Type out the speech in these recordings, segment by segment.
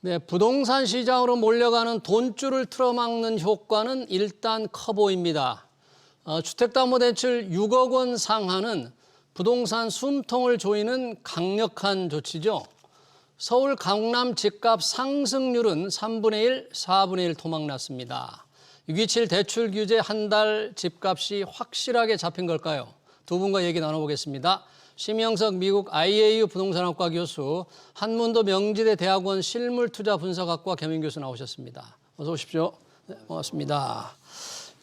네, 부동산 시장으로 몰려가는 돈줄을 틀어막는 효과는 일단 커 보입니다. 주택담보대출 6억 원 상한은 부동산 숨통을 조이는 강력한 조치죠. 서울 강남 집값 상승률은 3분의 1, 4분의 1 토막났습니다. 627 대출 규제 한 달 집값이 확실하게 잡힌 걸까요? 두 분과 얘기 나눠보겠습니다. 심영석 미국 IAU 부동산학과 교수, 한문도 명지대 대학원 실물투자 분석학과 겸임 교수 나오셨습니다. 어서 오십시오. 네, 반갑습니다.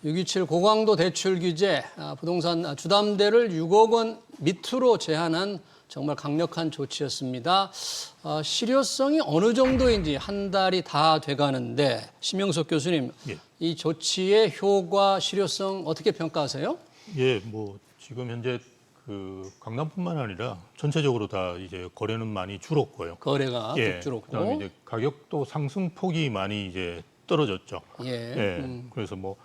627 고강도 대출 규제, 부동산 주담대를 6억 원 밑으로 제한한 정말 강력한 조치였습니다. 실효성이 어느 정도인지 한 달이 다 돼가는데 심영석 교수님, 예. 이 조치의 효과, 실효성 어떻게 평가하세요? 예, 뭐 지금 현재 그 강남뿐만 아니라 전체적으로 다 이제 거래는 많이 줄었고요. 거래가 예, 뚝 줄었고. 그다음에 이제 가격도 상승폭이 많이 이제 떨어졌죠. 예. 그래서 뭐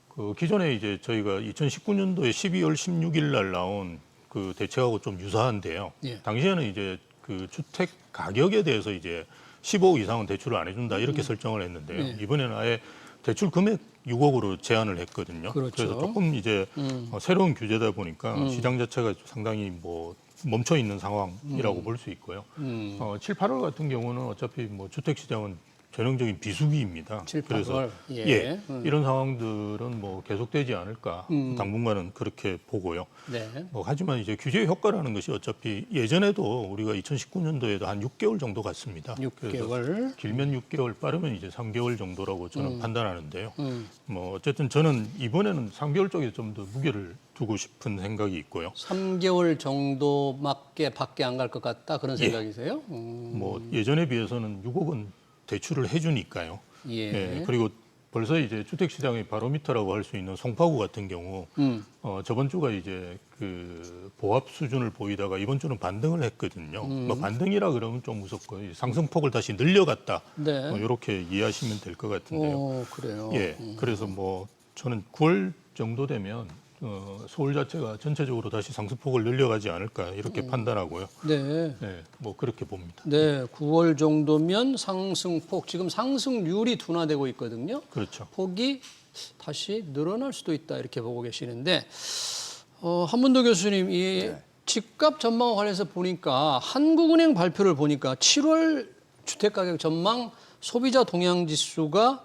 그 기존에 이제 저희가 2019년도에 12월 16일 날 나온 그 대책하고 좀 유사한데요. 예. 당시에는 이제 그 주택 가격에 대해서 이제 15억 이상은 대출을 안 해준다 이렇게 설정을 했는데요. 예. 이번에는 아예 대출 금액 6억으로 제한을 했거든요. 그렇죠. 그래서 조금 이제 새로운 규제다 보니까 시장 자체가 상당히 뭐 멈춰 있는 상황이라고 볼 수 있고요. 7, 8월 같은 경우는 어차피 뭐 주택 시장은 전형적인 비수기입니다. 7, 8월. 그래서 예. 이런 상황들은 뭐 계속되지 않을까 당분간은 그렇게 보고요. 네. 하지만 이제 규제 효과라는 것이 어차피 예전에도 우리가 2019년도에도 한 6개월 정도 갔습니다. 6개월. 그래서 길면 6개월, 빠르면 이제 3개월 정도라고 저는 판단하는데요. 뭐 어쨌든 저는 이번에는 3개월 쪽에 좀 더 무게를 두고 싶은 생각이 있고요. 3개월 정도밖에 밖에 안 갈 것 같다 그런 생각이세요? 뭐 예전에 비해서는 6억 원 대출을 해주니까요. 예. 그리고 벌써 이제 주택시장의 바로미터라고 할 수 있는 송파구 같은 경우 저번 주가 이제 그 보합 수준을 보이다가 이번 주는 반등을 했거든요. 뭐 반등이라 그러면 좀 무섭고 상승폭을 다시 늘려갔다. 네. 이렇게 이해하시면 될 것 같은데요. 오, 그래요. 예, 그래서 뭐 저는 9월 정도 되면 서울 자체가 전체적으로 다시 상승폭을 늘려가지 않을까 이렇게 판단하고요. 네. 네, 뭐 그렇게 봅니다. 네, 9월 정도면 상승폭, 지금 상승률이 둔화되고 있거든요. 그렇죠. 폭이 다시 늘어날 수도 있다 이렇게 보고 계시는데 한문도 교수님, 이 집값 전망과 관련해서 보니까 한국은행 발표를 보니까 7월 주택가격 전망 소비자 동향 지수가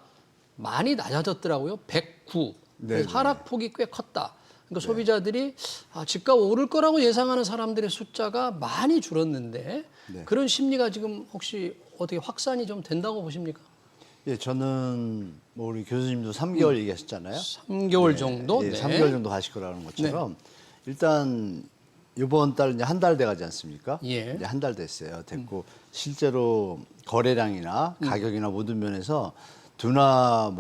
많이 낮아졌더라고요. 109. 그래서 네네. 하락폭이 꽤 컸다. 그러니까 소비자들이 집값 오를 거라고 예상하는 사람들의 숫자가 많이 줄었는데 네. 그런 심리가 지금 혹시 어떻게 확산이 좀 된다고 보십니까? 예, 저는 뭐 우리 교수님도 3개월 얘기하셨잖아요. 3개월 정도? 예, 네. 3개월 정도 가실 거라는 것처럼 일단 이번 달 이제 한 달 돼가지 않습니까? 예. 이제 한 달 됐어요. 됐고 실제로 거래량이나 가격이나 모든 면에서 둔화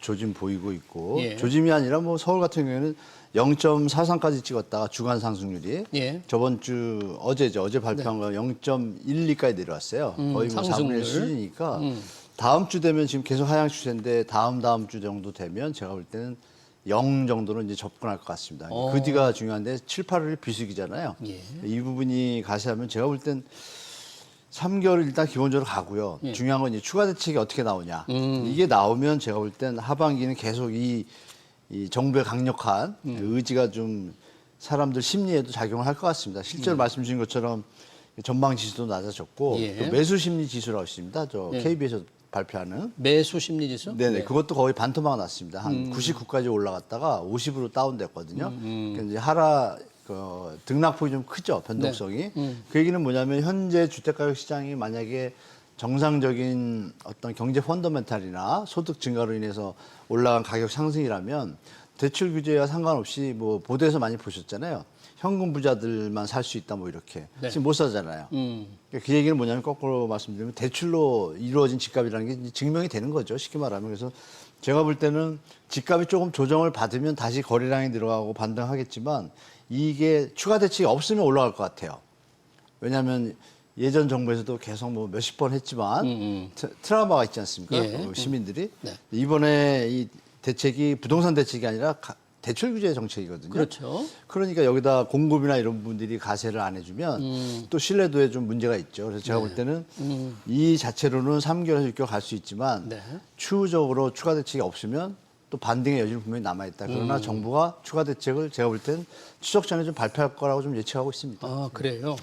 조짐 보이고 있고 예. 조짐이 아니라 뭐 서울 같은 경우에는 0.43까지 찍었다가 주간 상승률이 예. 저번 주 어제죠. 어제 발표한 거 0.12까지 내려왔어요. 거의 뭐 4분의 상승률. 1 수준이니까 다음 주 되면 지금 계속 하향 추세인데 다음 주 정도 되면 제가 볼 때는 0 정도는 이제 접근할 것 같습니다. 그 뒤가 중요한데 7, 8월이 비수기잖아요. 예. 이 부분이 가시하면 제가 볼 땐 3개월 일단 기본적으로 가고요. 중요한 건 이제 추가 대책이 어떻게 나오냐. 이게 나오면 제가 볼 땐 하반기는 계속 이 정부의 강력한 의지가 좀 사람들 심리에도 작용을 할 것 같습니다. 실제로 말씀 주신 것처럼 전망 지수도 낮아졌고 예. 또 매수 심리 지수라고 있습니다. 저 KB에서 발표하는. 매수 심리 지수? 네네. 그것도 거의 반토막 났습니다. 한 99까지 올라갔다가 50으로 다운됐거든요. 그러니까 이제 등락폭이 좀 크죠, 변동성이. 그 얘기는 뭐냐면 현재 주택가격 시장이 만약에 정상적인 어떤 경제 펀더멘탈이나 소득 증가로 인해서 올라간 가격 상승이라면 대출 규제와 상관없이 뭐 보도에서 많이 보셨잖아요. 현금 부자들만 살 수 있다 뭐 이렇게. 네. 지금 못 사잖아요. 그러니까 그 얘기는 뭐냐면 거꾸로 말씀드리면 대출로 이루어진 집값이라는 게 이제 증명이 되는 거죠. 쉽게 말하면. 그래서 제가 볼 때는 집값이 조금 조정을 받으면 다시 거래량이 늘어가고 반등하겠지만 이게 추가 대책이 없으면 올라갈 것 같아요. 왜냐하면 예전 정부에서도 계속 뭐 몇십 번 했지만 트라우마가 있지 않습니까? 예. 시민들이. 네. 이번에 이 대책이 부동산 대책이 아니라 대출 규제 정책이거든요. 그렇죠. 그러니까 여기다 공급이나 이런 분들이 가세를 안 해주면 또 신뢰도에 좀 문제가 있죠. 그래서 제가 볼 때는 이 자체로는 3개월에서 6개월 갈 수 있지만 네. 추후적으로 추가 대책이 없으면 또 반등의 여지는 분명히 남아있다. 그러나 정부가 추가 대책을 제가 볼 땐 추석 전에 좀 발표할 거라고 좀 예측하고 있습니다. 아, 그래요.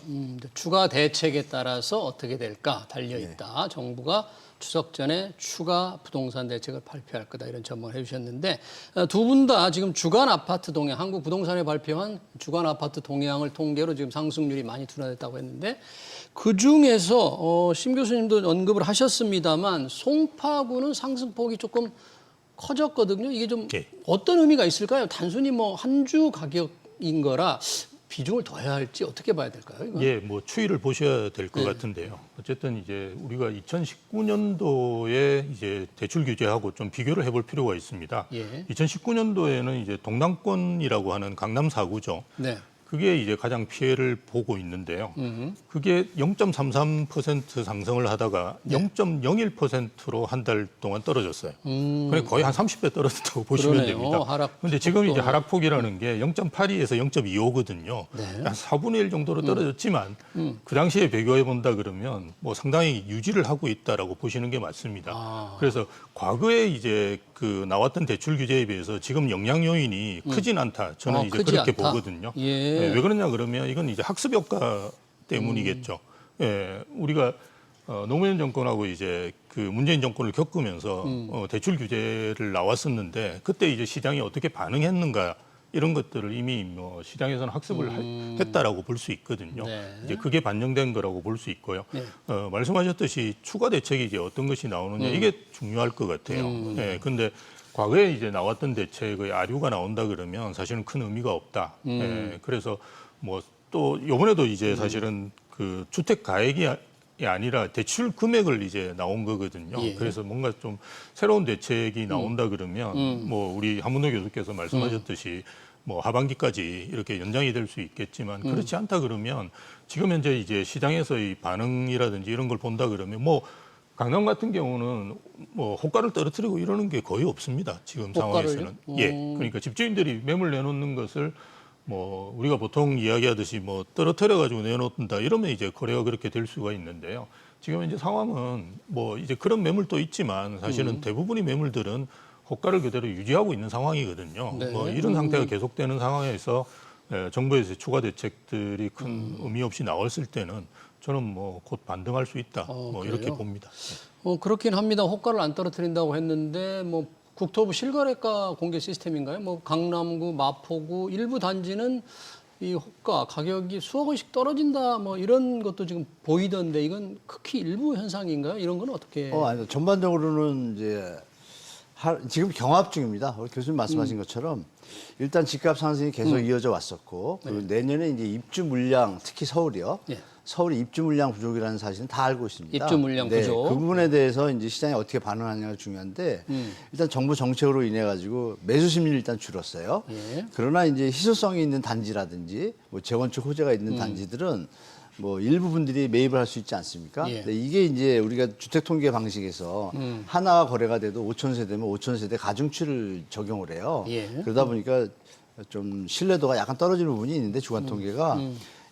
추가 대책에 따라서 어떻게 될까 달려 있다. 정부가 추석 전에 추가 부동산 대책을 발표할 거다 이런 전망을 해주셨는데 두 분 다 지금 주간 아파트 동향, 한국 부동산에 발표한 주간 아파트 동향을 통계로 지금 상승률이 많이 둔화됐다고 했는데 그 중에서 심 교수님도 언급을 하셨습니다만 송파구는 상승폭이 조금 커졌거든요. 이게 좀 예. 어떤 의미가 있을까요? 단순히 뭐 한 주 가격인 거라 비중을 더 해야 할지 어떻게 봐야 될까요? 이건? 예, 뭐 추이를 보셔야 될 것 같은데요. 어쨌든 이제 우리가 2019년도에 이제 대출 규제하고 좀 비교를 해볼 필요가 있습니다. 예. 2019년도에는 이제 동남권이라고 하는 강남 4구죠. 네. 그게 이제 가장 피해를 보고 있는데요. 그게 0.33% 상승을 하다가 0.01%로 한 달 동안 떨어졌어요. 그러니까 거의 한 30배 떨어졌다고 보시면 그러네요. 됩니다. 하락 그런데 지금 이제 속도가. 하락폭이라는 게 0.82에서 0.25거든요. 네. 한 4분의 1 정도로 떨어졌지만 그 당시에 비교해 본다 그러면 뭐 상당히 유지를 하고 있다라고 보시는 게 맞습니다. 아. 그래서 과거에 이제 그 나왔던 대출 규제에 비해서 지금 영향 요인이 크진 않다. 저는 이제 크지 그렇게 않다. 보거든요. 예. 왜 그러냐 그러면 이건 이제 학습 효과 때문이겠죠. 예, 우리가 노무현 정권하고 이제 그 문재인 정권을 겪으면서 대출 규제를 나왔었는데 그때 이제 시장이 어떻게 반응했는가 이런 것들을 이미 뭐 시장에서는 학습을 했다라고 볼 수 있거든요. 네. 이제 그게 반영된 거라고 볼 수 있고요. 네. 말씀하셨듯이 추가 대책이 이제 어떤 것이 나오느냐 이게 중요할 것 같아요. 예, 근데 과거에 이제 나왔던 대책의 아류가 나온다 그러면 사실은 큰 의미가 없다. 예, 그래서 뭐 또 이번에도 이제 사실은 그 주택 가액이 아니라 대출 금액을 이제 나온 거거든요. 예. 그래서 뭔가 좀 새로운 대책이 나온다 그러면 뭐 우리 한문호 교수께서 말씀하셨듯이 뭐 하반기까지 이렇게 연장이 될 수 있겠지만 그렇지 않다 그러면 지금 현재 이제 시장에서의 반응이라든지 이런 걸 본다 그러면 뭐 강남 같은 경우는 뭐 호가를 떨어뜨리고 이러는 게 거의 없습니다. 지금 호가를요? 상황에서는. 예. 그러니까 집주인들이 매물 내놓는 것을 뭐 우리가 보통 이야기하듯이 뭐 떨어뜨려 가지고 내놓는다 이러면 이제 거래가 그렇게 될 수가 있는데요. 지금 이제 상황은 뭐 이제 그런 매물도 있지만 사실은 대부분의 매물들은 호가를 그대로 유지하고 있는 상황이거든요. 네. 뭐 이런 상태가 계속되는 상황에서 정부에서 추가 대책들이 큰 의미 없이 나왔을 때는 저는 뭐 곧 반등할 수 있다. 뭐 이렇게 그래요? 봅니다. 그렇긴 합니다. 호가를 안 떨어뜨린다고 했는데 뭐 국토부 실거래가 공개 시스템인가요? 뭐 강남구, 마포구 일부 단지는 이 호가 가격이 수억 원씩 떨어진다 뭐 이런 것도 지금 보이던데 이건 극히 일부 현상인가요? 이런 건 어떻게? 아니, 전반적으로는 이제 지금 경합 중입니다. 교수님 말씀하신 것처럼 일단 집값 상승이 계속 이어져 왔었고 그리고 내년에 이제 입주 물량 특히 서울이요. 예. 서울이 입주 물량 부족이라는 사실은 다 알고 있습니다. 입주 물량 부족. 그 부분에 대해서 이제 시장이 어떻게 반응하냐가 중요한데 일단 정부 정책으로 인해 가지고 매수 심리는 일단 줄었어요. 예. 그러나 이제 희소성이 있는 단지라든지 뭐 재건축 호재가 있는 단지들은 뭐 일부분들이 매입을 할 수 있지 않습니까? 예. 근데 이게 이제 우리가 주택 통계 방식에서 하나가 거래가 돼도 5천 세대면 5천 세대 가중치를 적용을 해요. 예. 그러다 보니까 좀 신뢰도가 약간 떨어지는 부분이 있는데 주간 통계가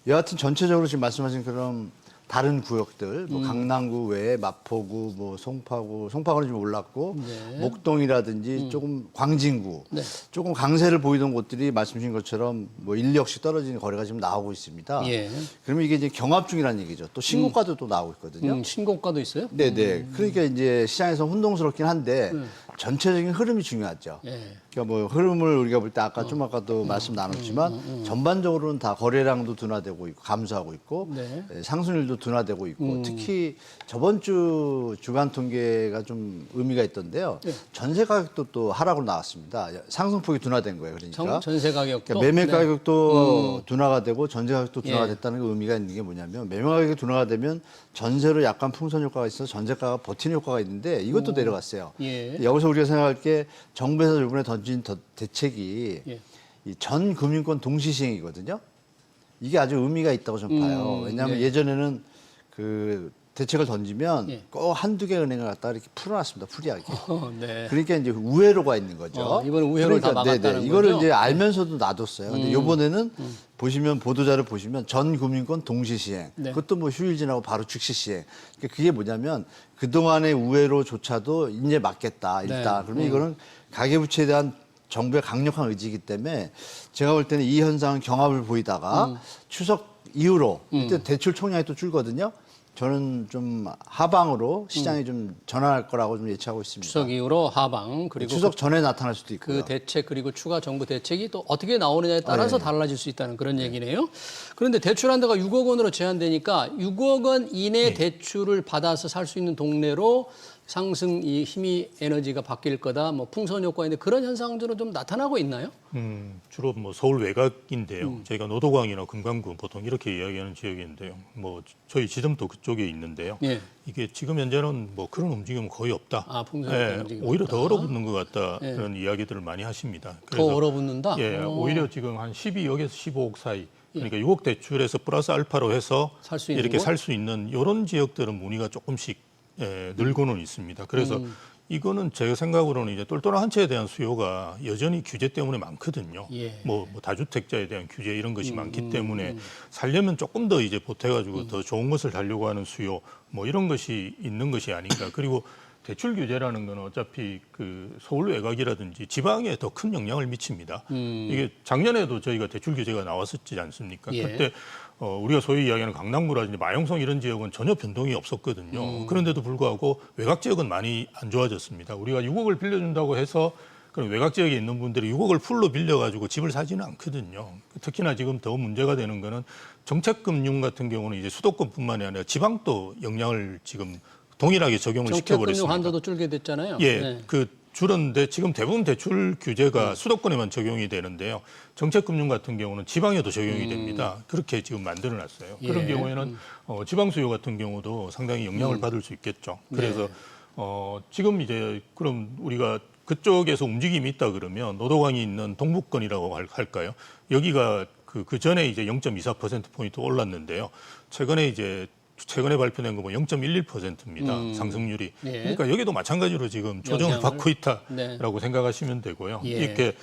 여하튼 전체적으로 지금 말씀하신 그런 다른 구역들, 뭐 강남구 외에 마포구, 뭐 송파구는 좀 올랐고, 네. 목동이라든지 조금 광진구, 네. 조금 강세를 보이던 곳들이 말씀하신 것처럼 뭐 1력씩 떨어지는 거래가 지금 나오고 있습니다. 예. 그러면 이게 이제 경합 중이라는 얘기죠. 또 신고가도 또 나오고 있거든요. 신고가도 있어요? 네네. 그러니까 이제 시장에서 혼동스럽긴 한데 전체적인 흐름이 중요하죠. 예. 그러니까 뭐 흐름을 우리가 볼 때 아까도 말씀 나눴지만 전반적으로는 다 거래량도 둔화되고 있고 감소하고 있고 네. 상승률도 둔화되고 있고 특히 저번 주 주간 통계가 좀 의미가 있던데요. 전세 가격도 또 하락으로 나왔습니다. 상승폭이 둔화된 거예요. 그러니까. 전세 가격도 그러니까 매매 네. 가격도 둔화가 되고 전세 가격도 둔화가 예. 됐다는 게 의미가 있는 게 뭐냐면 매매 가격이 둔화가 되면 전세로 약간 풍선 효과가 있어서 전세가가 버티는 효과가 있는데 이것도 내려갔어요. 예. 여기서 우리가 생각할 게 정부에서 이번에 던진 대책이 예. 이 전 금융권 동시 시행이거든요. 이게 아주 의미가 있다고 좀 봐요. 왜냐하면 네. 예전에는 그 대책을 던지면 예. 꼭 한두 개 은행을 갖다가 이렇게 풀어놨습니다. 풀이하게. 네. 그러니까 이제 우회로가 있는 거죠. 이번에 우회로를 다 막았다는 이거를 거죠? 이제 알면서도 놔뒀어요. 근데 이번에는 보시면 보도자료 보시면 전 금융권 동시 시행. 네. 그것도 뭐 휴일 지나고 바로 즉시 시행. 그러니까 그게 뭐냐면 그 동안의 우회로조차도 이제 막겠다 일단. 네. 그러면 이거는 가계부채에 대한 정부의 강력한 의지이기 때문에 제가 볼 때는 이 현상은 경합을 보이다가 추석 이후로 이때 대출 총량이 또 줄거든요. 저는 좀 하방으로 시장이 좀 전환할 거라고 좀 예측하고 있습니다. 추석 이후로 하방 그리고 추석 전에 나타날 수도 있고요. 그 대책 그리고 추가 정부 대책이 또 어떻게 나오느냐에 따라서 달라질 수 있다는 그런 얘기네요. 그런데 대출 한도가 6억 원으로 제한되니까 6억 원 이내 대출을 받아서 살 수 있는 동네로 상승 이 힘이 에너지가 바뀔 거다. 뭐 풍선 효과인데 그런 현상들은 좀 나타나고 있나요? 주로 뭐 서울 외곽인데요. 저희가 노도광이나 금강구 보통 이렇게 이야기하는 지역인데요. 뭐 저희 지점도 그쪽에 있는데요. 예. 이게 지금 현재는 뭐 그런 움직임은 거의 없다. 아, 풍선 효과 예, 움직임이 오히려 없다. 더 얼어붙는 것 같다. 그런 이야기들을 많이 하십니다. 더 얼어붙는다? 예, 오히려 지금 한 12억에서 15억 사이. 그러니까 6억 대출에서 플러스 알파로 해서 살수 있는 이렇게 곳? 살 수 있는 이런 지역들은 문의가 조금씩 늘고는 있습니다. 그래서 이거는 제 생각으로는 이제 똘똘한 한 채에 대한 수요가 여전히 규제 때문에 많거든요. 예. 뭐 다주택자에 대한 규제 이런 것이 많기 때문에 살려면 조금 더 이제 보태가지고 더 좋은 것을 달려고 하는 수요 뭐 이런 것이 있는 것이 아닌가. 그리고 대출 규제라는 건 어차피 그 서울 외곽이라든지 지방에 더 큰 영향을 미칩니다. 이게 작년에도 저희가 대출 규제가 나왔었지 않습니까? 예. 그때 우리가 소위 이야기하는 강남구라든지 마용성 이런 지역은 전혀 변동이 없었거든요. 그런데도 불구하고 외곽 지역은 많이 안 좋아졌습니다. 우리가 6억을 빌려준다고 해서 그럼 외곽 지역에 있는 분들이 6억을 풀로 빌려가지고 집을 사지는 않거든요. 특히나 지금 더 문제가 되는 거는 정책금융 같은 경우는 이제 수도권뿐만이 아니라 지방도 영향을 지금 동일하게 적용을 시켜버렸습니다. 정책금융 한도도 줄게 됐잖아요. 예, 네. 그 줄었는데 지금 대부분 대출 규제가 수도권에만 적용이 되는데요. 정책금융 같은 경우는 지방에도 적용이 됩니다. 그렇게 지금 만들어놨어요. 그런 예. 경우에는 지방 수요 같은 경우도 상당히 영향을 받을 수 있겠죠. 그래서 지금 이제 그럼 우리가 그쪽에서 움직임이 있다 그러면 노도강이 있는 동북권이라고 할까요? 여기가 그 전에 이제 0.24%포인트 올랐는데요. 최근에 발표된 거 뭐 0.11%입니다. 상승률이. 예. 그러니까 여기도 마찬가지로 지금 조정을 영향을- 받고 있다라고 네. 생각하시면 되고요. 예. 이렇게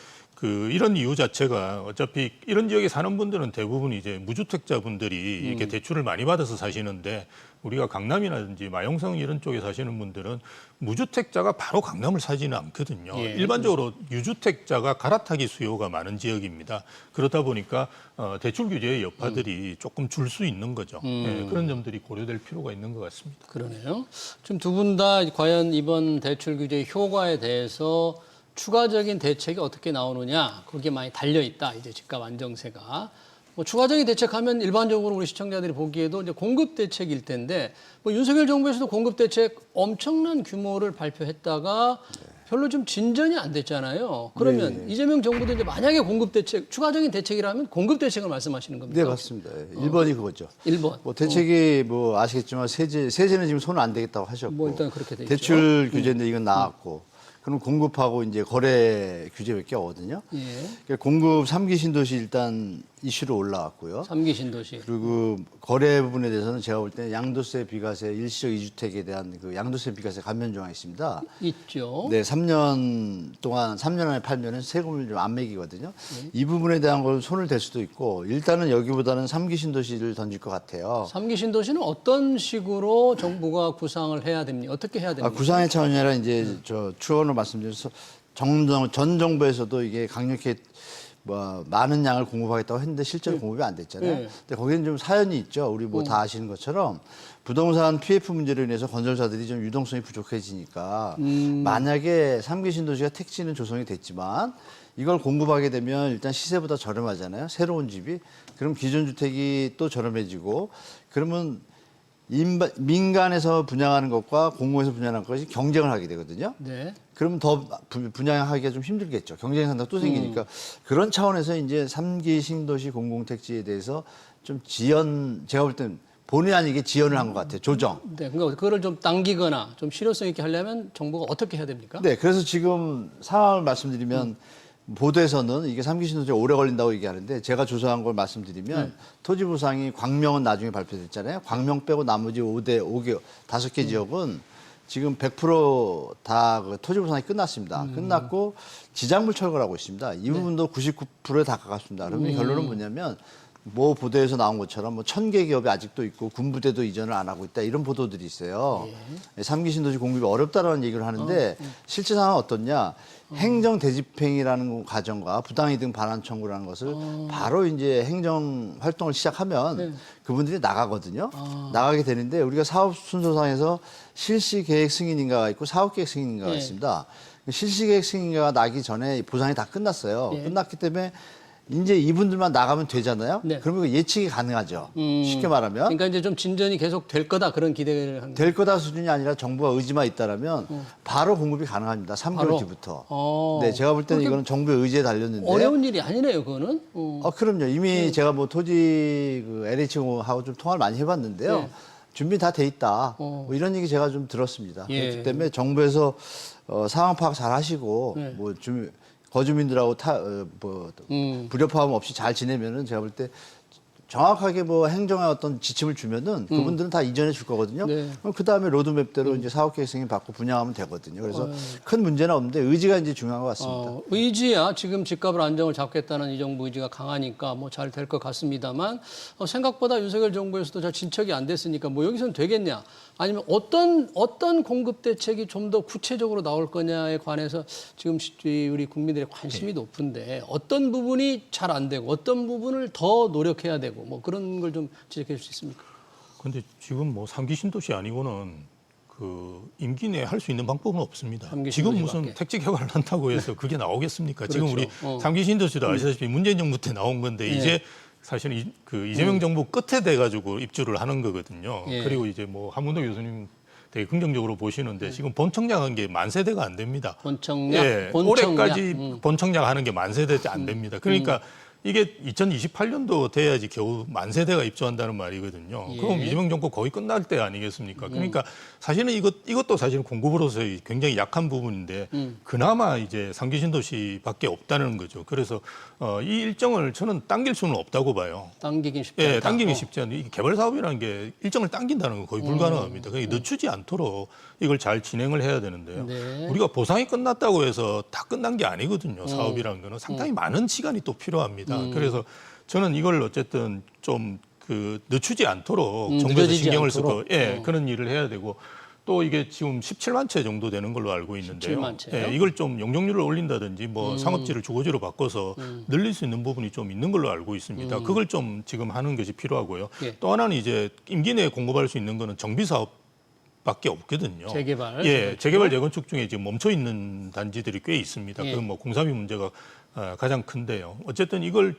이런 이유 자체가 어차피 이런 지역에 사는 분들은 대부분 이제 무주택자분들이 이렇게 대출을 많이 받아서 사시는데 우리가 강남이라든지 마용성 이런 쪽에 사시는 분들은 무주택자가 바로 강남을 사지는 않거든요. 예. 일반적으로 유주택자가 갈아타기 수요가 많은 지역입니다. 그렇다 보니까 대출 규제의 여파들이 조금 줄 수 있는 거죠. 예, 그런 점들이 고려될 필요가 있는 것 같습니다. 그러네요. 지금 두 분 다 과연 이번 대출 규제 효과에 대해서 추가적인 대책이 어떻게 나오느냐 거기에 많이 달려 있다. 이제 집값 안정세가 뭐 추가적인 대책하면 일반적으로 우리 시청자들이 보기에도 이제 공급 대책일 텐데 뭐 윤석열 정부에서도 공급 대책 엄청난 규모를 발표했다가 별로 좀 진전이 안 됐잖아요. 그러면 이재명 정부도 이제 만약에 공급 대책 추가적인 대책이라면 공급 대책을 말씀하시는 겁니까? 네, 맞습니다. 1번이 그거죠. 1번. 뭐 대책이 뭐 아시겠지만 세제는 지금 손 안 대겠다고 하셨고 뭐 일단 그렇게 돼 있죠. 대출 규제인데 이건 나왔고 그럼 공급하고 이제 거래 규제밖에 없거든요. 예. 그러니까 공급 3기 신도시 일단 이슈로 올라왔고요. 3기 신도시. 그리고 거래 부분에 대해서는 제가 볼 때 양도세 비과세 일시적 이주택에 대한 그 양도세 비과세 감면 조항이 있습니다. 있죠. 네, 3년 동안 3년 안에 팔면은 세금을 좀 안 매기거든요. 이 부분에 대한 걸 손을 댈 수도 있고 일단은 여기보다는 3기 신도시를 던질 것 같아요. 3기 신도시는 어떤 식으로 정부가 구상을 해야 됩니까? 어떻게 해야 됩니까? 구상의 차원이 아니라 이제 저 추원으로 말씀드려서 전 정부에서도 이게 강력히 뭐 많은 양을 공급하겠다고 했는데 실제로 공급이 안 됐잖아요. 네. 근데 거기는 좀 사연이 있죠. 우리 뭐 다 아시는 것처럼 부동산 PF 문제로 인해서 건설사들이 좀 유동성이 부족해지니까 만약에 3기 신도시가 택지는 조성이 됐지만 이걸 공급하게 되면 일단 시세보다 저렴하잖아요. 새로운 집이. 그럼 기존 주택이 또 저렴해지고 그러면 민간에서 분양하는 것과 공공에서 분양하는 것이 경쟁을 하게 되거든요. 네. 그러면 더 분양하기가 좀 힘들겠죠. 경쟁 상다가 또 생기니까 그런 차원에서 이제 3기 신도시 공공택지에 대해서 좀 제가 볼 땐 본의 아니게 지연을 한 것 같아요. 조정. 네. 그러니까 그거를 좀 당기거나 좀 실효성 있게 하려면 정부가 어떻게 해야 됩니까? 네, 그래서 지금 상황을 말씀드리면 보도에서는 이게 3기 신도시가 오래 걸린다고 얘기하는데 제가 조사한 걸 말씀드리면 토지 보상이 광명은 나중에 발표됐잖아요. 광명 빼고 나머지 5개 지역은 지금 100% 그 토지 보상이 끝났습니다. 끝났고 지작물 철거를 하고 있습니다. 이 부분도 99%에 다 가깝습니다. 그러면 결론은 뭐냐면 뭐 보도에서 나온 것처럼 뭐 1000개 기업이 아직도 있고 군부대도 이전을 안 하고 있다 이런 보도들이 있어요. 3기 신도시 공급이 어렵다라는 얘기를 하는데 실제 상황은 어떻냐? 행정 대집행이라는 과정과 부당이득 반환 청구라는 것을 바로 이제 행정 활동을 시작하면 그분들이 나가거든요. 나가게 되는데 우리가 사업 순서상에서 실시 계획 승인인가가 있고 사업 계획 승인인가가 있습니다. 실시 계획 승인인가가 나기 전에 보상이 다 끝났어요. 끝났기 때문에 이제 이분들만 나가면 되잖아요. 네. 그러면 예측이 가능하죠. 쉽게 말하면. 그러니까 이제 좀 진전이 계속 될 거다 그런 기대를 하는 될 거다 수준이 아니라 정부가 의지만 있다라면 바로 공급이 가능합니다. 3개월 바로? 뒤부터. 네, 제가 볼 때는 이거는 정부의 의지에 달렸는데. 어려운 일이 아니네요, 그거는. 그럼요. 이미 제가 뭐 토지 그 LH하고 좀 통화를 많이 해봤는데요. 네. 준비 다 돼 있다. 뭐 이런 얘기 제가 좀 들었습니다. 예. 그렇기 때문에 정부에서 상황 파악 잘 하시고 네. 뭐 거주민들하고 불협화음 없이 잘 지내면은 제가 볼 때 정확하게 뭐 행정의 어떤 지침을 주면은 그분들은 다 이전해 줄 거거든요. 네. 그럼 그 다음에 로드맵대로 이제 사업계획 승인 받고 분양하면 되거든요. 그래서 큰 문제는 없는데 의지가 이제 중요한 것 같습니다. 의지야 지금 집값을 안정을 잡겠다는 이 정부 의지가 강하니까 뭐 잘 될 것 같습니다만 생각보다 윤석열 정부에서도 잘 진척이 안 됐으니까 뭐 여기서는 되겠냐 아니면 어떤 공급 대책이 좀 더 구체적으로 나올 거냐에 관해서 지금 우리 국민들의 관심이 높은데 어떤 부분이 잘 안 되고 어떤 부분을 더 노력해야 되고 뭐 그런 걸 좀 지적해 줄 수 있습니까? 근데 지금 뭐 3기 신도시 아니고는 그 임기 내에 할 수 있는 방법은 없습니다. 3기 지금 신도시밖에. 무슨 택지 개발을 한다고 해서 그게 나오겠습니까? 지금 우리 그렇죠. 3기 신도시도 아시다시피 문재인 정부 때 나온 건데 이제 사실은 그 이재명 정부 끝에 돼 가지고 입주를 하는 거거든요. 예. 그리고 이제 뭐 한문도 교수님 되게 긍정적으로 보시는데 지금 본청약한 게 만 세대가 안 됩니다. 본청약, 예, 본청약. 올해까지 본청약 하는 게 만 세대 안 됩니다. 그러니까 이게 2028년도 돼야지 겨우 만 세대가 입주한다는 말이거든요. 예. 그럼 이재명 정권 거의 끝날 때 아니겠습니까? 그러니까 사실은 이것도 사실 공급으로서의 굉장히 약한 부분인데 그나마 이제 3기 신도시밖에 없다는 거죠. 그래서 이 일정을 저는 당길 수는 없다고 봐요. 당기긴 쉽지 않다. 예, 당기기 쉽지 않아요. 이 개발 사업이라는 게 일정을 당긴다는 건 거의 불가능합니다. 그러니까 늦추지 않도록 이걸 잘 진행을 해야 되는데요. 네. 우리가 보상이 끝났다고 해서 다 끝난 게 아니거든요. 사업이라는 거는 상당히 많은 시간이 또 필요합니다. 그래서 저는 이걸 어쨌든 좀 그 늦추지 않도록 정부에서 늦어지지 신경을 않도록. 쓰고 그런 일을 해야 되고 또 이게 지금 17만 채 정도 되는 걸로 알고 있는데요. 17만 채요? 이걸 좀 용적률을 올린다든지 뭐 상업지를 주거지로 바꿔서 늘릴 수 있는 부분이 좀 있는 걸로 알고 있습니다. 그걸 좀 지금 하는 것이 필요하고요. 예. 또 하나는 이제 임기 내에 공급할 수 있는 거는 정비 사업 밖에 없거든요. 재개발. 예, 재개발 재건축 중에 지금 멈춰 있는 단지들이 꽤 있습니다. 예. 그건 뭐 공사비 문제가 가장 큰데요. 어쨌든 이걸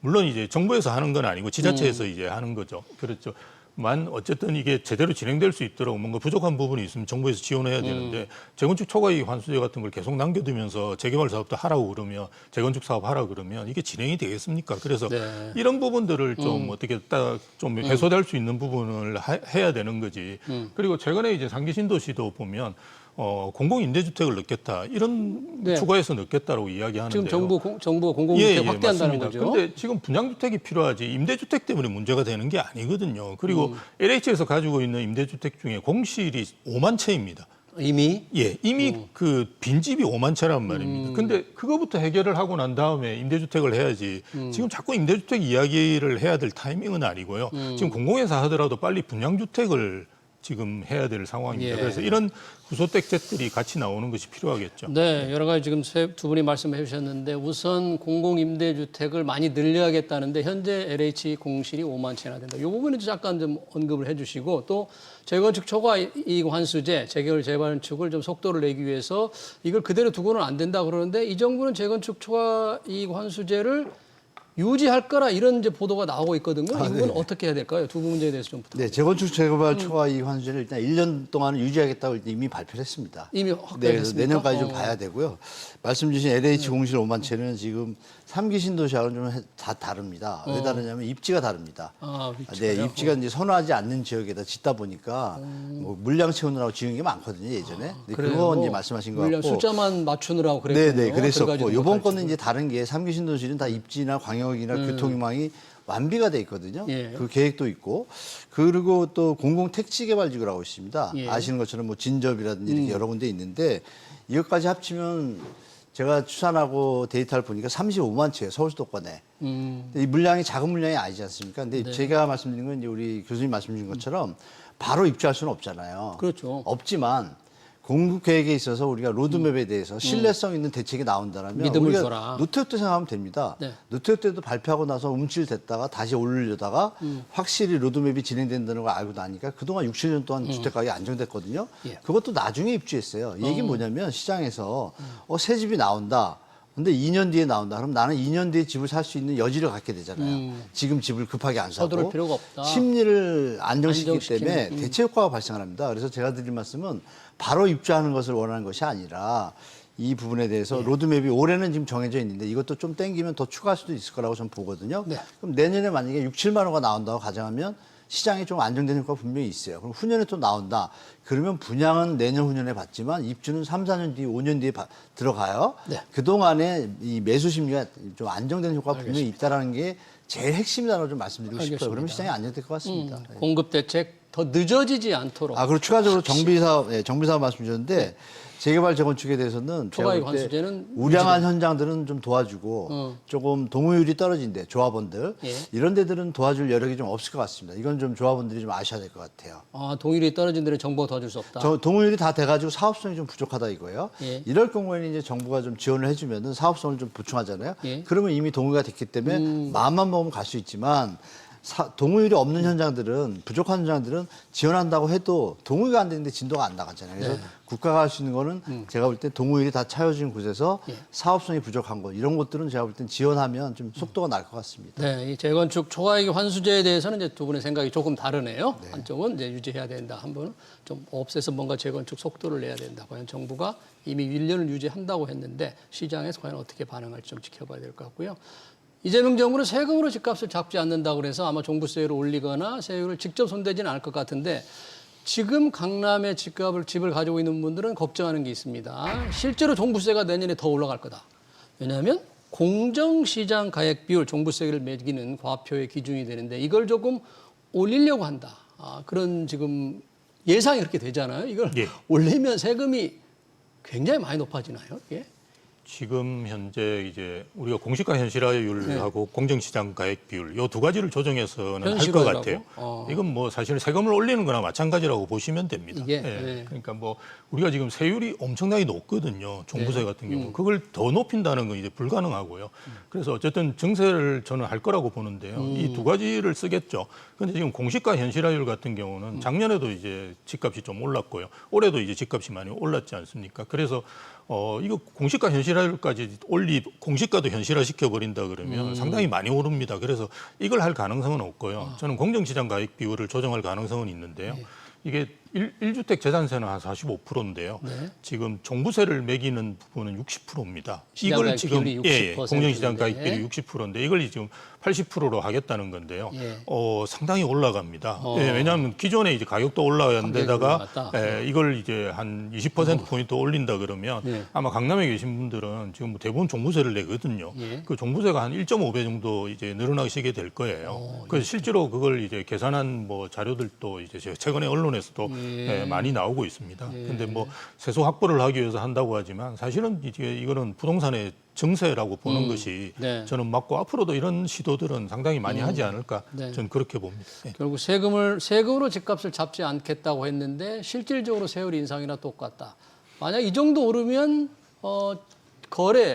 물론 이제 정부에서 하는 건 아니고 지자체에서 이제 하는 거죠. 그렇죠. 만 어쨌든 이게 제대로 진행될 수 있도록 뭔가 부족한 부분이 있으면 정부에서 지원해야 되는데 재건축 초과이익 환수제 같은 걸 계속 남겨두면서 재개발 사업도 하라고 그러면 재건축 사업 하라고 그러면 이게 진행이 되겠습니까? 그래서 네. 이런 부분들을 좀 어떻게 딱 좀 해소될 수 있는 부분을 해야 되는 거지. 그리고 최근에 이제 3기 신도시도 보면 공공임대주택을 넣겠다 이런 네. 추가해서 넣겠다라고 이야기하는데요. 지금 정부가 공공주택 확대한다는 맞습니다. 거죠. 근데 지금 분양주택이 필요하지 임대주택 때문에 문제가 되는 게 아니거든요. 그리고 LH에서 가지고 있는 임대주택 중에 공실이 5만 채입니다. 이미 이미 그 빈집이 5만 채란 말입니다. 근데 그거부터 해결을 하고 난 다음에 임대주택을 해야지 지금 자꾸 임대주택 이야기를 해야 될 타이밍은 아니고요. 지금 공공에서 하더라도 빨리 분양주택을 지금 해야 될 상황입니다. 예. 그래서 이런 구소택책들이 같이 나오는 것이 필요하겠죠. 네, 여러 가지 지금 두 분이 말씀해 주셨는데 우선 공공임대주택을 많이 늘려야겠다는데 현재 LH 공실이 5만 채나 된다. 이 부분은 잠깐 좀 언급을 해 주시고 또 재건축 초과이익 환수제, 재개발 재건축을 좀 속도를 내기 위해서 이걸 그대로 두고는 안 된다 그러는데 이 정부는 재건축 초과이익 환수제를 유지할 거라 이런 이제 보도가 나오고 있거든요. 이 부분 네. 어떻게 해야 될까요? 두 문제에 대해서 좀 부탁드립니다. 네, 재건축 재개발 초과 이익 환수제를 일단 1년 동안은 유지하겠다고 이미 발표를 했습니다. 이미 네, 그래서 확대됐습니까? 내년까지 좀 봐야 되고요. 말씀 주신 LH 공실 5만 채는 지금 3기 신도시하고는 좀 다 다릅니다. 왜 다르냐면 입지가 다릅니다. 아, 네, 위치가요? 입지가 이제 선호하지 않는 지역에다 짓다 보니까 뭐 물량 채우느라고 지은 게 많거든요, 예전에. 근데 그래요? 그거 이제 말씀하신 거 물량 같고. 숫자만 맞추느라고 그랬군요. 네, 그랬었고 들어가지도 이번 못할 거는 지금. 이제 다른 게 3기 신도시는 다 입지나 광역이나 교통망이 완비가 돼 있거든요. 예. 그 계획도 있고 그리고 또 공공 택지 개발지구라고 있습니다. 예. 아시는 것처럼 뭐 진접이라든지 이렇게 여러 군데 있는데 이것까지 합치면 제가 추산하고 데이터를 보니까 35만 채예요, 서울 수도권에. 근데 이 물량이 작은 물량이 아니지 않습니까? 근데 네. 제가 말씀드린 건 이제 우리 교수님 말씀 주신 것처럼 바로 입주할 수는 없잖아요. 그렇죠. 없지만 공급 계획에 있어서 우리가 로드맵에 대해서 신뢰성 있는 대책이 나온다면 믿음을 우리가 줘라. 노태우 때 생각하면 됩니다. 네. 노태우 때도 발표하고 나서 움찔됐다가 다시 올리려다가 확실히 로드맵이 진행된다는 걸 알고 나니까 그동안 6, 7년 동안 주택 가격이 안정됐거든요. 예. 그것도 나중에 입주했어요. 이 얘기는 뭐냐면 시장에서 새 집이 나온다. 근데 2년 뒤에 나온다. 그럼 나는 2년 뒤에 집을 살 수 있는 여지를 갖게 되잖아요. 지금 집을 급하게 안 사고. 서두를 필요가 없다. 심리를 안정시키기 안정시키는, 때문에 대체 효과가 발생을 합니다. 그래서 제가 드릴 말씀은 바로 입주하는 것을 원하는 것이 아니라 이 부분에 대해서 로드맵이 올해는 지금 정해져 있는데 이것도 좀 땡기면 더 추가할 수도 있을 거라고 저는 보거든요. 네. 그럼 내년에 만약에 6, 7만 호가 나온다고 가정하면 시장이 좀 안정되는 효과가 분명히 있어요. 그럼 후년에 또 나온다. 그러면 분양은 내년 후년에 받지만 입주는 3, 4년 뒤, 5년 뒤에 들어가요. 네. 그동안에 이 매수 심리가 좀 안정되는 효과가 분명히 있다는 게 제일 핵심이라고 좀 말씀드리고 싶어요. 그러면 시장이 안정될 것 같습니다. 공급 대책 더 늦어지지 않도록. 그리고 추가적으로 정비사업 말씀 주셨는데 재개발 재건축에 대해서는 제가 초과이익 볼 때 환수제는 우량한 현장들은 좀 도와주고 조금 동의율이 떨어진데 조합원들 예. 이런 데들은 도와줄 여력이 좀 없을 것 같습니다. 이건 좀 조합원들이 좀 아셔야 될 것 같아요. 아, 동일이 떨어진 데는 정부가 도와줄 수 없다. 동의율이 다 돼가지고 사업성이 좀 부족하다 이거예요. 예. 이럴 경우에는 이제 정부가 좀 지원을 해주면은 사업성을 좀 보충하잖아요. 예. 그러면 이미 동의가 됐기 때문에 마음만 먹으면 갈 수 있지만 동의율이 없는 현장들은 부족한 현장들은 지원한다고 해도 동의가 안 되는데 진도가 안 나가잖아요. 그래서 국가가 할 수 있는 거는 제가 볼 때 동의율이 다 차여진 곳에서 사업성이 부족한 곳 이런 것들은 제가 볼 땐 지원하면 좀 속도가 날 것 같습니다. 네, 이 재건축 초과이익 환수제에 대해서는 이제 두 분의 생각이 조금 다르네요. 한쪽은 이제 유지해야 된다, 한 분은 좀 없애서 뭔가 재건축 속도를 내야 된다. 과연 정부가 이미 1년을 유지한다고 했는데 시장에서 과연 어떻게 반응할지 좀 지켜봐야 될 것 같고요. 이재명 정부는 세금으로 집값을 잡지 않는다고 그래서 아마 종부세율을 올리거나 세율을 직접 손대지는 않을 것 같은데 지금 강남에 집을 가지고 있는 분들은 걱정하는 게 있습니다. 실제로 종부세가 내년에 더 올라갈 거다. 왜냐하면 공정시장 가액 비율, 종부세를 매기는 과표의 기준이 되는데 이걸 조금 올리려고 한다. 그런 지금 예상이 그렇게 되잖아요. 이걸 예. 올리면 세금이 굉장히 많이 높아지나요? 이게? 지금 현재 이제 우리가 공시가 현실화율하고 공정시장 가액 비율 요 두 가지를 조정해서는 할 것 현실화율하고? 같아요. 이건 뭐 사실 세금을 올리는 거나 마찬가지라고 보시면 됩니다. 이게? 예. 네. 그러니까 뭐 우리가 지금 세율이 엄청나게 높거든요. 종부세 같은 경우. 그걸 더 높인다는 건 이제 불가능하고요. 그래서 어쨌든 증세를 저는 할 거라고 보는데요. 이 두 가지를 쓰겠죠. 그런데 지금 공시가 현실화율 같은 경우는 작년에도 이제 집값이 좀 올랐고요. 올해도 이제 집값이 많이 올랐지 않습니까? 그래서 이거 공시가 현실화율까지 공시가도 현실화 시켜버린다 그러면 상당히 많이 오릅니다. 그래서 이걸 할 가능성은 없고요. 저는 공정시장 가액 비율을 조정할 가능성은 있는데요. 이게 1주택 재산세는 한 45%인데요. 네. 지금 종부세를 매기는 부분은 60%입니다. 시장 이걸 가액 지금 비율이 60% 공정시장 가액 인데. 비율이 60%인데 이걸 지금 80%로 하겠다는 건데요. 예. 상당히 올라갑니다. 왜냐하면 기존에 이제 가격도 올라간 데다가 올라갔다. 이걸 이제 한 20%포인트 올린다 그러면 예. 아마 강남에 계신 분들은 지금 대부분 종부세를 내거든요. 예. 그 종부세가 한 1.5배 정도 이제 늘어나시게 될 거예요. 그래서 실제로 그걸 이제 계산한 뭐 자료들도 이제 최근에 언론에서도 많이 나오고 있습니다. 근데 뭐 세수 확보를 하기 위해서 한다고 하지만 사실은 이제 이거는 부동산의 증세라고 보는 것이 네. 저는 맞고 앞으로도 이런 시도들은 상당히 많이 하지 않을까 네. 저는 그렇게 봅니다. 예. 결국 세금으로 집값을 잡지 않겠다고 했는데 실질적으로 세율 인상이나 똑같다. 만약 이 정도 오르면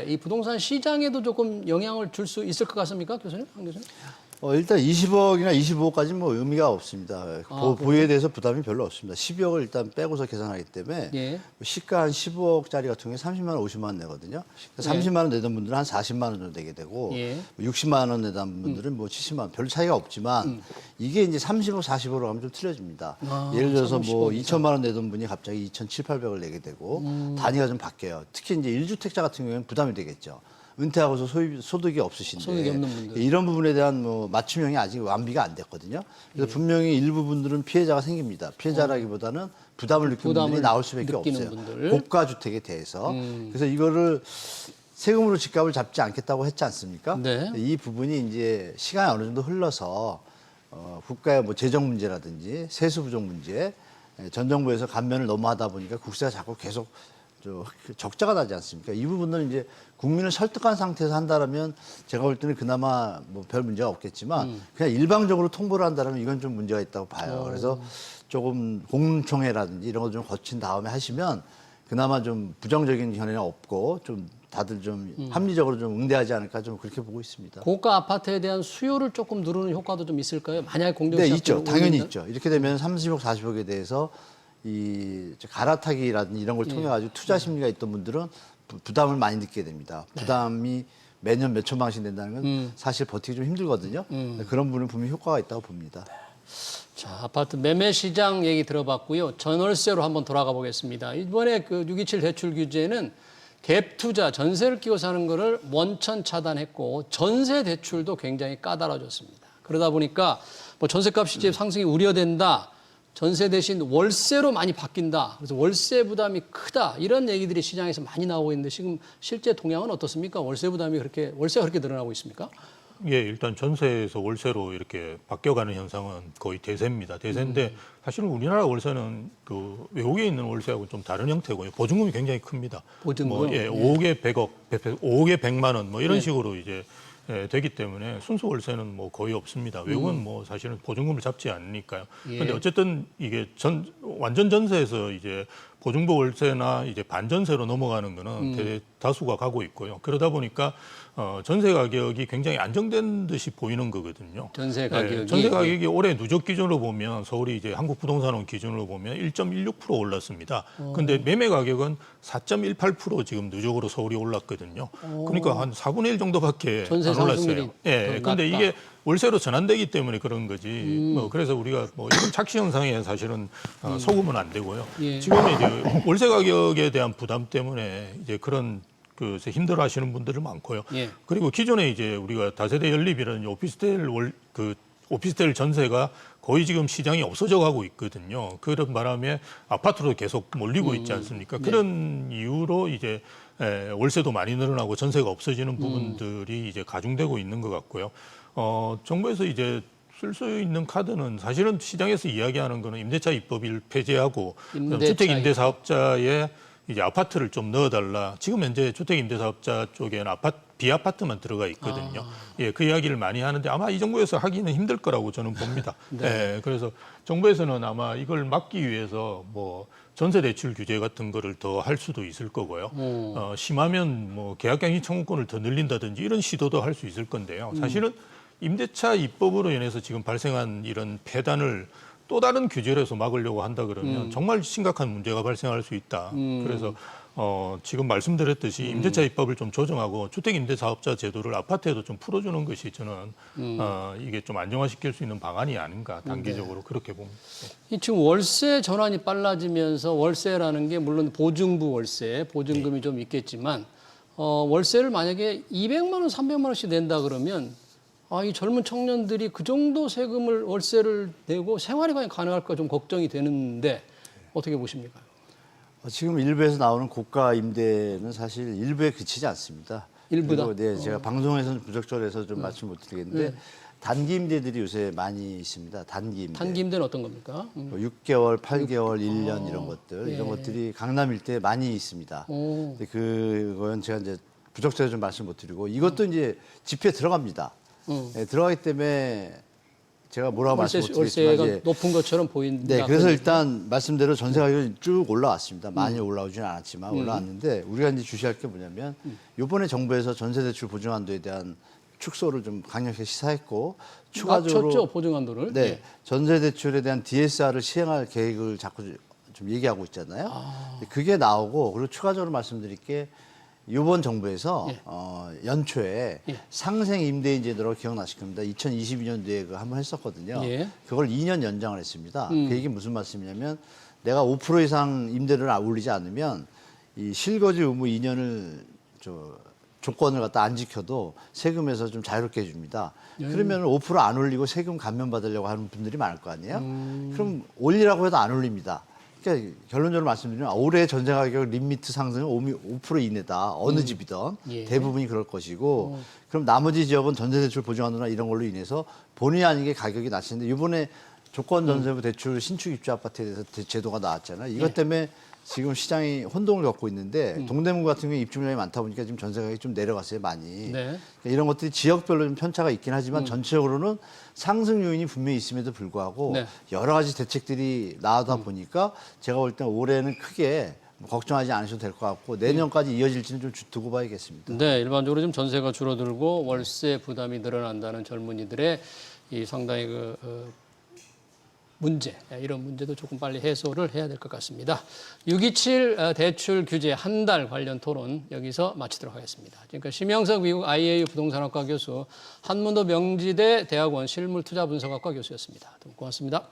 이 부동산 시장에도 조금 영향을 줄 수 있을 것 같습니까, 교수님? 한 교수님? 일단 20억이나 25억까지는 뭐 의미가 없습니다. 보유에 대해서 부담이 별로 없습니다. 12억을 일단 빼고서 계산하기 때문에 예. 시가 한 15억짜리 같은 경우에 30만 원, 50만 원 내거든요. 30만 원 내던 분들은 한 40만 원 정도 내게 되고 예. 60만 원 내던 분들은 뭐 70만 원 별로 차이가 없지만 이게 이제 30억, 40억으로 하면 좀 틀려집니다. 예를 들어서 뭐 2천만 원 내던 분이 갑자기 2,700~800을 내게 되고 단위가 좀 바뀌어요. 특히 이제 1주택자 같은 경우에는 부담이 되겠죠. 은퇴하고서 소득이 없으신데 소득이 없는 분들. 이런 부분에 대한 뭐 맞춤형이 아직 완비가 안 됐거든요. 그래서 분명히 일부 분들은 피해자가 생깁니다. 피해자라기보다는 부담을 느끼는 분들이 나올 수밖에 없어요. 분들. 고가 주택에 대해서. 그래서 이거를 세금으로 집값을 잡지 않겠다고 했지 않습니까? 네. 이 부분이 이제 시간이 어느 정도 흘러서 국가의 뭐 재정 문제라든지 세수 부족 문제, 전 정부에서 감면을 너무 하다 보니까 국세가 자꾸 계속 적자가 나지 않습니까? 이 부분들은 이제 국민을 설득한 상태에서 한다라면 제가 볼 때는 그나마 뭐 별 문제가 없겠지만 그냥 일방적으로 통보를 한다라면 이건 좀 문제가 있다고 봐요. 그래서 조금 공청회라든지 이런 거 좀 거친 다음에 하시면 그나마 좀 부정적인 견해는 없고 좀 다들 좀 합리적으로 좀 응대하지 않을까 좀 그렇게 보고 있습니다. 고가 아파트에 대한 수요를 조금 누르는 효과도 좀 있을까요? 만약에 네, 공정시장 있죠. 당연히 있죠. 이렇게 되면 30억, 40억에 대해서 이 갈아타기라든지 이런 걸 통해 가지고 투자 심리가 있던 분들은 부담을 많이 느끼게 됩니다. 부담이 매년 몇 천만 원씩 낸다는 건 사실 버티기 좀 힘들거든요. 그런 부분은 분명히 효과가 있다고 봅니다. 자, 아파트 매매 시장 얘기 들어봤고요. 전월세로 한번 돌아가 보겠습니다. 이번에 그 627 대출 규제는 갭 투자, 전세를 끼고 사는 거를 원천 차단했고 전세 대출도 굉장히 까다로워졌습니다. 그러다 보니까 뭐 전세값 시세 상승이 우려된다. 전세 대신 월세로 많이 바뀐다. 그래서 월세 부담이 크다. 이런 얘기들이 시장에서 많이 나오고 있는데 지금 실제 동향은 어떻습니까? 월세가 그렇게 늘어나고 있습니까? 예, 일단 전세에서 월세로 이렇게 바뀌어가는 현상은 거의 대세입니다. 대세인데 사실은 우리나라 월세는 그 외국에 있는 월세하고 좀 다른 형태고요. 보증금이 굉장히 큽니다. 보증금? 뭐, 예, 5억에 100억, 5억에 100만 원 뭐 이런 식으로 이제 되기 때문에 순수 월세는 뭐 거의 없습니다. 외국은 뭐 사실은 보증금을 잡지 않으니까요. 그런데 어쨌든 이게 완전 전세에서 이제 보증부 월세나 이제 반전세로 넘어가는 거는 대다수가 가고 있고요. 그러다 보니까 전세 가격이 굉장히 안정된 듯이 보이는 거거든요. 전세 가격이. 전세 가격이 올해 누적 기준으로 보면 서울이 이제 한국부동산원 기준으로 보면 1.16% 올랐습니다. 근데 매매 가격은 4.18% 지금 누적으로 서울이 올랐거든요. 그러니까 한 4분의 1 정도밖에 전세 안 올랐어요. 상승률이 예. 근데 이게 월세로 전환되기 때문에 그런 거지. 뭐 그래서 우리가 뭐 이런 착시 현상에 사실은 속으면 안 되고요. 예. 지금 이제 월세 가격에 대한 부담 때문에 이제 그런 힘들어 하시는 분들이 많고요. 예. 그리고 기존에 이제 우리가 다세대 연립이라는 오피스텔 전세가 거의 지금 시장이 없어져 가고 있거든요. 그런 바람에 아파트로 계속 몰리고 있지 않습니까? 그런 이유로 이제 월세도 많이 늘어나고 전세가 없어지는 부분들이 이제 가중되고 있는 것 같고요. 정부에서 이제 쓸 수 있는 카드는 사실은 시장에서 이야기하는 거는 임대차 입법을 폐지하고 주택 임대 사업자의 이제 아파트를 좀 넣어달라. 지금 현재 주택 임대 사업자 쪽에는 비아파트만 들어가 있거든요. 예, 그 이야기를 많이 하는데 아마 이 정부에서 하기는 힘들 거라고 저는 봅니다. 네. 예, 그래서 정부에서는 아마 이걸 막기 위해서 뭐 전세 대출 규제 같은 거를 더 할 수도 있을 거고요. 심하면 뭐 계약갱신 청구권을 더 늘린다든지 이런 시도도 할 수 있을 건데요. 사실은 임대차 입법으로 인해서 지금 발생한 이런 폐단을 또 다른 규제를 해서 막으려고 한다 그러면 정말 심각한 문제가 발생할 수 있다. 그래서 지금 말씀드렸듯이 임대차 입법을 좀 조정하고 주택임대사업자 제도를 아파트에도 좀 풀어주는 것이 저는 이게 좀 안정화시킬 수 있는 방안이 아닌가 단기적으로 그렇게 봅니다. 지금 월세 전환이 빨라지면서 월세라는 게 물론 보증부 월세, 보증금이 좀 있겠지만 월세를 만약에 200만 원, 300만 원씩 낸다 그러면 이 젊은 청년들이 그 정도 세금을 월세를 내고 생활이 과연 가능할까 좀 걱정이 되는데 어떻게 보십니까? 지금 일부에서 나오는 고가 임대는 사실 일부에 그치지 않습니다. 일부다. 네, 제가 방송에서는 부적절해서 좀 말씀 못 드리겠는데 단기 임대들이 요새 많이 있습니다. 단기 임대. 단기 임대는 어떤 겁니까? 6개월, 8개월, 1년 이런 것들 이런 것들이 강남 일대에 많이 있습니다. 근데 그건 제가 이제 부적절해서 좀 말씀 못 드리고 이것도 이제 집회에 들어갑니다. 네, 들어가기 때문에 제가 뭐라고 말씀 못 드리겠지만 월세가 높은 것처럼 보인다. 네, 그래서 일단 말씀대로 전세 가격이 쭉 올라왔습니다. 많이 올라오지는 않았지만 올라왔는데 우리가 이제 주시할 게 뭐냐면 이번에 정부에서 전세 대출 보증 한도에 대한 축소를 좀 강력하게 시사했고 추가적으로 낮췄죠 보증한도를. 네, 예. 전세 대출에 대한 DSR을 시행할 계획을 자꾸 좀 얘기하고 있잖아요. 그게 나오고 그리고 추가적으로 말씀드릴 게 이번 정부에서 연초에 예. 상생 임대인 제도라고 기억나실 겁니다. 2022년도에 그 한번 했었거든요. 예. 그걸 2년 연장을 했습니다. 그 얘기 무슨 말씀이냐면 내가 5% 이상 임대료를 올리지 않으면 이 실거주 의무 2년을 조건을 갖다 안 지켜도 세금에서 좀 자유롭게 해줍니다. 그러면 5% 안 올리고 세금 감면 받으려고 하는 분들이 많을 거 아니에요. 그럼 올리라고 해도 안 올립니다. 그러니까 결론적으로 말씀드리면 올해 전세 가격 리미트 상승은 5% 이내다. 어느 집이든 예. 대부분이 그럴 것이고 그럼 나머지 지역은 전세대출 보증한도나 이런 걸로 인해서 본의 아니게 가격이 낮추는데 이번에 조건전세부 대출 신축 입주 아파트에 대해서 제도가 나왔잖아요. 이것 때문에 지금 시장이 혼동을 겪고 있는데 동대문 같은 경우에 입주 물량이 많다 보니까 지금 전세 가격이 좀 내려갔어요, 많이. 네. 그러니까 이런 것들이 지역별로 좀 편차가 있긴 하지만 전체적으로는 상승 요인이 분명히 있음에도 불구하고 네. 여러 가지 대책들이 나오다 보니까 제가 볼 때 올해는 크게 걱정하지 않으셔도 될 것 같고 내년까지 이어질지는 좀 두고 봐야겠습니다. 네, 일반적으로 좀 전세가 줄어들고 월세 부담이 늘어난다는 젊은이들의 이 상당히 문제, 이런 문제도 조금 빨리 해소를 해야 될 것 같습니다. 627 대출 규제 한 달 관련 토론 여기서 마치도록 하겠습니다. 지금까지 심영석 미국 IAU 부동산학과 교수, 한문도 명지대 대학원 실물투자분석학과 교수였습니다. 고맙습니다.